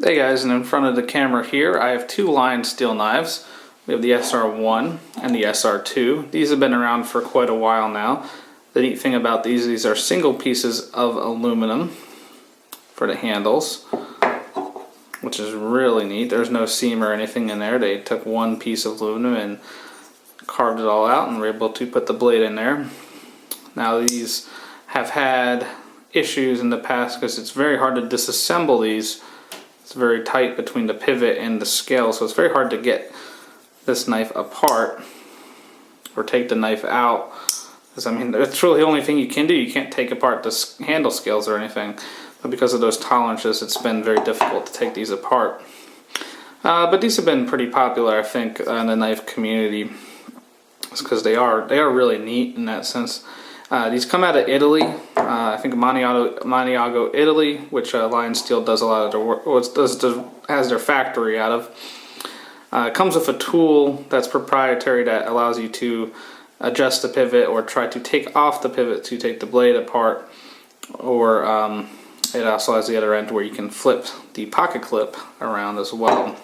Hey guys, and in front of the camera here I have two Lionsteel knives. We have the SR1 and the SR2. These have been around for quite a while now. The neat thing about these are single pieces of aluminum for the handles, which is really neat. There's no seam or anything in there. They took one piece of aluminum and carved it all out and were able to put the blade in there. Now these have had issues in the past because it's very hard to disassemble these. It's very tight between the pivot and the scale, so it's very hard to get this knife apart or take the knife out. Because I mean, that's really the only thing you can do. You can't take apart the handle scales or anything. But because of those tolerances, it's been very difficult to take these apart. But these have been pretty popular, I think, in the knife community. It's because they are really neat in that sense. These come out of Italy, I think Maniago, Italy, which Lionsteel does a lot of their work, has their factory out of. It comes with a tool that's proprietary that allows you to adjust the pivot or try to take off the pivot to take the blade apart, or it also has the other end where you can flip the pocket clip around as well.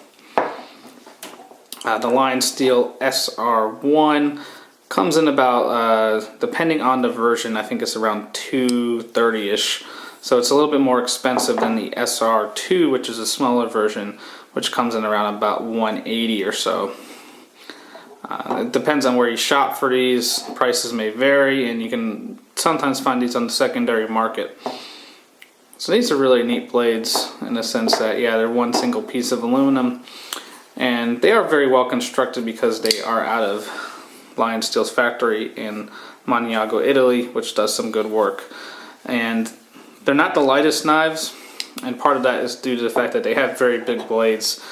The Lionsteel SR1 comes in about, depending on the version, I think it's around $230-ish. So it's a little bit more expensive than the SR2, which is a smaller version, which comes in around about $180 or so. It depends on where you shop for these. Prices may vary, and you can sometimes find these on the secondary market. So these are really neat blades in the sense that, yeah, they're one single piece of aluminum, and they are very well constructed because they are out of Lionsteel's factory in Maniago, Italy, which does some good work. And they're not the lightest knives, and part of that is due to the fact that they have very big blades.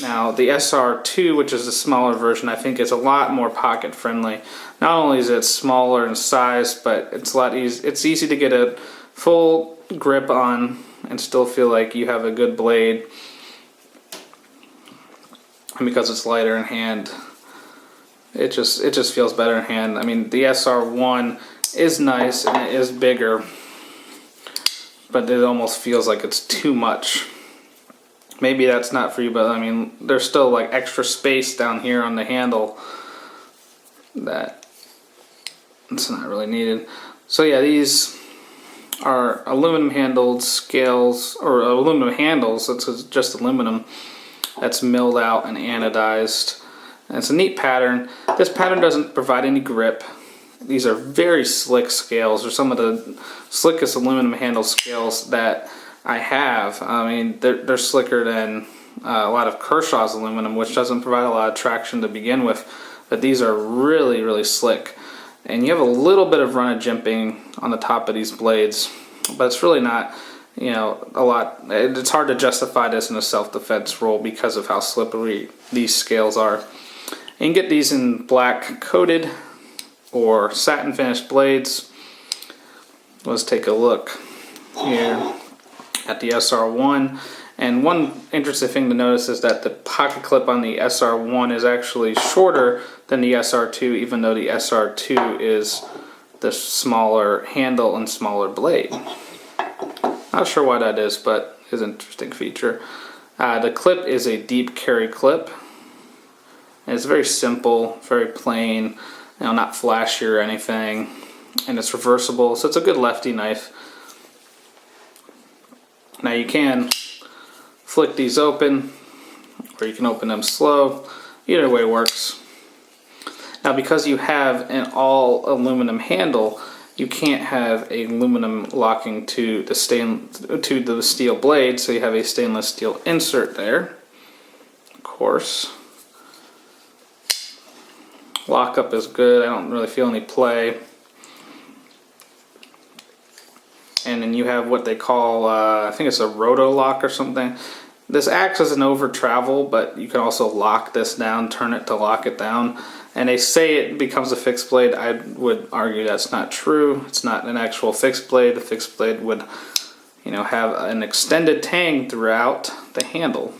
Now the SR2, which is the smaller version, I think is a lot more pocket friendly. Not only is it smaller in size, but it's a lot easy. It's easy to get a full grip on and still feel like you have a good blade. And because it's lighter in hand, it just feels better in hand. I mean, the SR1 is nice and it is bigger, but it almost feels like it's too much. Maybe that's not for you, but I mean, there's still like extra space down here on the handle that it's not really needed. So yeah, these are aluminum handled scales, or aluminum handles. It's just aluminum that's milled out and anodized. And it's a neat pattern. This pattern doesn't provide any grip. These are very slick scales. They're some of the slickest aluminum handle scales that I have. I mean, they're slicker than a lot of Kershaw's aluminum, which doesn't provide a lot of traction to begin with. But these are really, really slick. And you have a little bit of run of jimping on the top of these blades, but it's really not, you know, a lot. It's hard to justify this in a self-defense role because of how slippery these scales are. You can get these in black coated or satin finished blades. Let's take a look here at the SR1. And one interesting thing to notice is that the pocket clip on the SR1 is actually shorter than the SR2, even though the SR2 is the smaller handle and smaller blade. Not sure why that is, but it's an interesting feature. The clip is a deep carry clip. And it's very simple, very plain, you know, not flashy or anything, and it's reversible, so it's a good lefty knife. Now you can flick these open, or you can open them slow. Either way works. Now because you have an all aluminum handle, you can't have aluminum locking to the steel blade, so you have a stainless steel insert there, of course. Lockup is good. I don't really feel any play. And then you have what they call, I think it's a roto lock or something. This acts as an over travel, but you can also lock this down, turn it to lock it down. And they say it becomes a fixed blade. I would argue that's not true. It's not an actual fixed blade. The fixed blade would, you know, have an extended tang throughout the handle.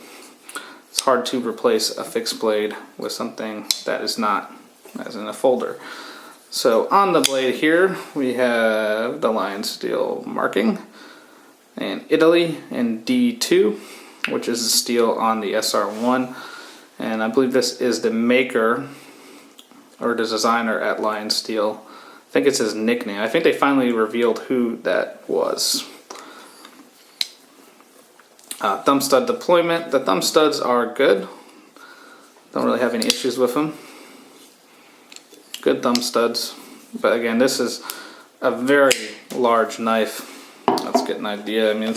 It's hard to replace a fixed blade with something that is not, as in a folder. So on the blade here we have the Lionsteel marking and Italy and D2. which is the steel on the SR1. And I believe this is the maker or the designer at Lionsteel. I think it's his nickname. I think they finally revealed who that was. Thumb stud deployment. The thumb studs are good. Don't really have any issues with them. Good thumb studs. But again, this is a very large knife. Let's get an idea. I mean,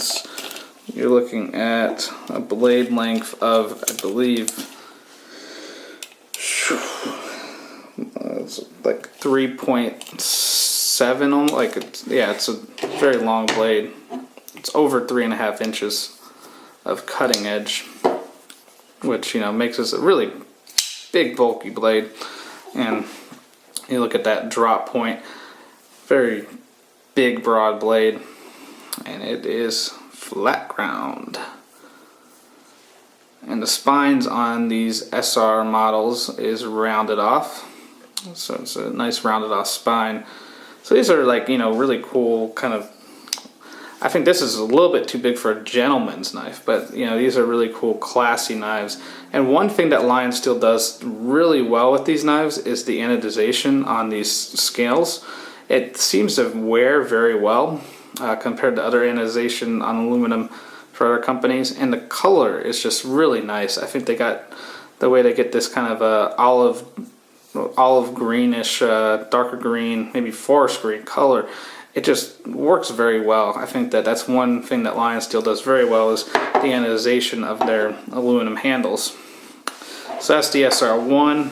you're looking at a blade length of, I believe, it's like 3.7. Like it's a very long blade. It's over 3.5 inches of cutting edge, which makes this a really big bulky blade. And you look at that drop point, very big broad blade, and it is flat ground. And the spines on these SR models is rounded off, so it's a nice rounded off spine. So these are like really cool kind of. I think this is a little bit too big for a gentleman's knife, but these are really cool, classy knives. And one thing that Lionsteel does really well with these knives is the anodization on these scales. It seems to wear very well compared to other anodization on aluminum for other companies, and the color is just really nice. I think they got the way they get this kind of olive greenish, darker green, maybe forest green color. It just works very well. I think that's one thing that Lionsteel does very well is the anodization of their aluminum handles. So that's the SR1,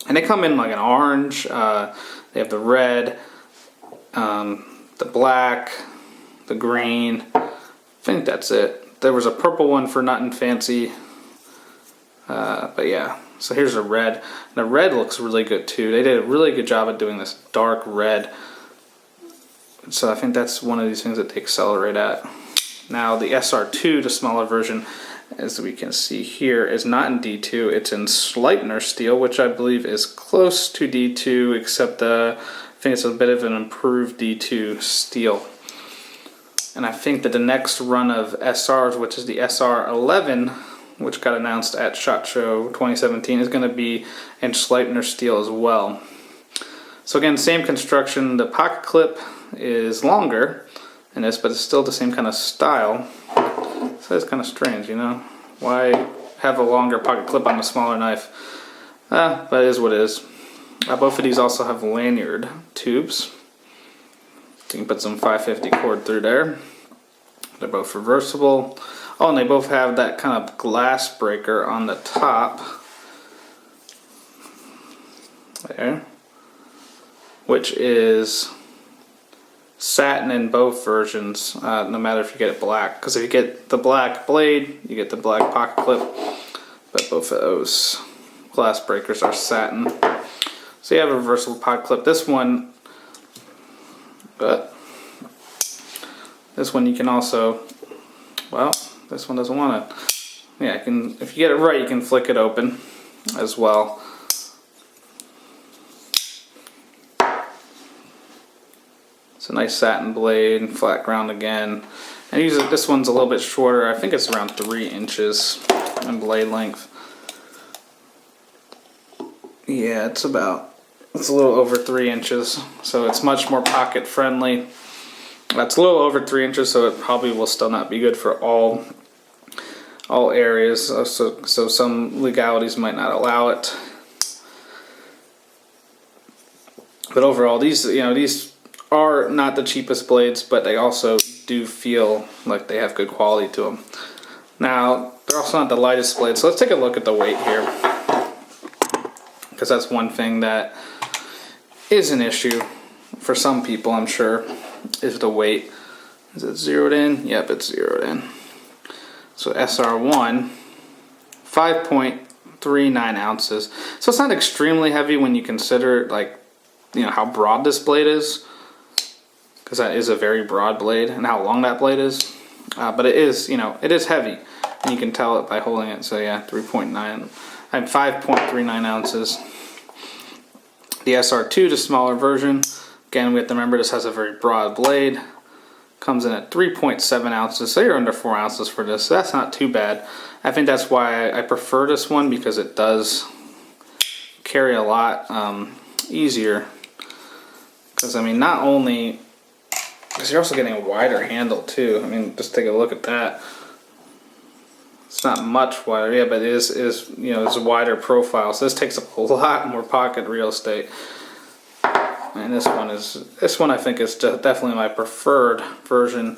and they come in like an orange. They have the red, the black, the green. I think that's it. There was a purple one for Nothing Fancy, but yeah. So here's a red. The red looks really good too. They did a really good job at doing this dark red. So I think that's one of these things that they accelerate at. Now the SR2, the smaller version, as we can see here, is not in D2. It's in Sleipner steel, which I believe is close to D2, except I think it's a bit of an improved D2 steel. And I think that the next run of SRs, which is the SR11, which got announced at SHOT Show 2017, is going to be in Sleipner steel as well. So again, same construction. The pocket clip is longer in this, but it's still the same kind of style. So it's kind of strange, why have a longer pocket clip on a smaller knife? But it is what it is. Both of these also have lanyard tubes. You can put some 550 cord through there. They're both reversible. Oh, and they both have that kind of glass breaker on the top there, which is satin in both versions, no matter if you get it black. Because if you get the black blade, you get the black pocket clip, but both of those glass breakers are satin. So you have a reversible pocket clip. This one you can also, well, this one doesn't want it. Yeah, if you get it right, you can flick it open as well. It's a nice satin blade, flat ground again. And this one's a little bit shorter. I think it's around 3 inches in blade length. Yeah, it's a little over 3 inches, so it's much more pocket friendly. That's a little over 3 inches, so it probably will still not be good for all areas. So some legalities might not allow it. But overall, these are not the cheapest blades, but they also do feel like they have good quality to them. Now, they're also not the lightest blades, so let's take a look at the weight here, because that's one thing that is an issue for some people, I'm sure, is the weight. Is it zeroed in? Yep, it's zeroed in. So SR1, 5.39 ounces. So it's not extremely heavy when you consider how broad this blade is, because that is a very broad blade, and how long that blade is. But it is, it is heavy, and you can tell it by holding it. So yeah, 5.39 ounces. The SR2, the smaller version. Again, we have to remember this has a very broad blade, Comes in at 3.7 ounces, so you're under 4 ounces for this. So that's not too bad. I think that's why I prefer this one, because it does carry a lot easier. Because I mean, not only, because you're also getting a wider handle too. I mean, just take a look at that. It's not much wider, yeah, but it is you know, it's a wider profile. So this takes up a lot more pocket real estate. And this one I think is definitely my preferred version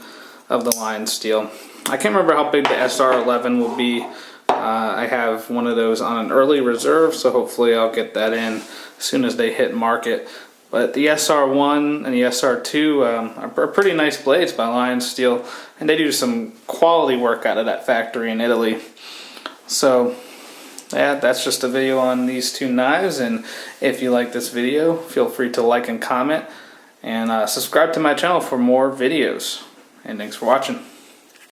of the Lionsteel. I can't remember how big the SR11 will be. I have one of those on an early reserve, so hopefully I'll get that in as soon as they hit market. But the SR1 and the SR2 are pretty nice blades by Lionsteel, and they do some quality work out of that factory in Italy. So yeah, that's just a video on these two knives, and if you like this video, feel free to like and comment, and subscribe to my channel for more videos. And thanks for watching.